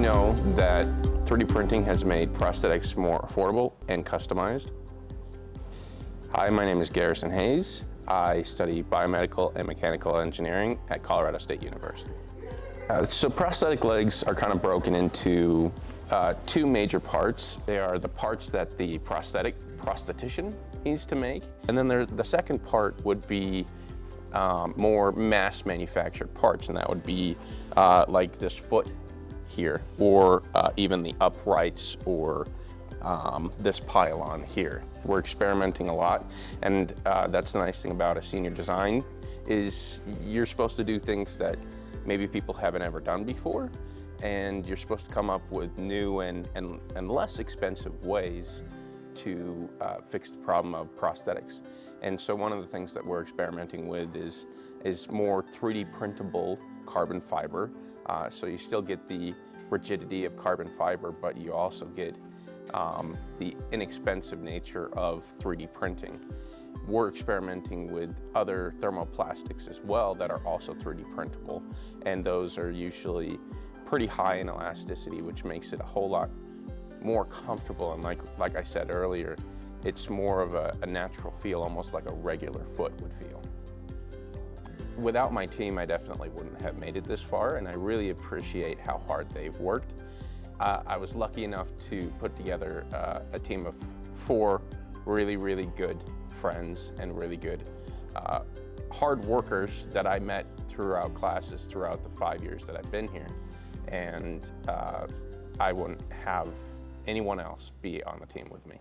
know that 3D printing has made prosthetics more affordable and customized. Hi, my name is Garrison Hayes. I study biomedical and mechanical engineering at Colorado State University. So prosthetic legs are kind of broken into two major parts. They are the parts that the prosthetician needs to make, and then the second part would be more mass manufactured parts, and that would be like this foot here, or even the uprights, or this pylon here. We're experimenting a lot, and that's the nice thing about a senior design is you're supposed to do things that maybe people haven't ever done before, and you're supposed to come up with new and less expensive ways to fix the problem of prosthetics. And so one of the things that we're experimenting with is more 3D printable carbon fiber. So you still get the rigidity of carbon fiber, but you also get the inexpensive nature of 3D printing. We're experimenting with other thermoplastics as well that are also 3D printable, and those are usually pretty high in elasticity, which makes it a whole lot more comfortable, and like I said earlier, it's more of a natural feel, almost like a regular foot would feel. Without my team, I definitely wouldn't have made it this far, and I really appreciate how hard they've worked. I was lucky enough to put together a team of 4 really good friends and really good hard workers that I met throughout classes throughout the 5 years that I've been here, and I wouldn't have anyone else be on the team with me.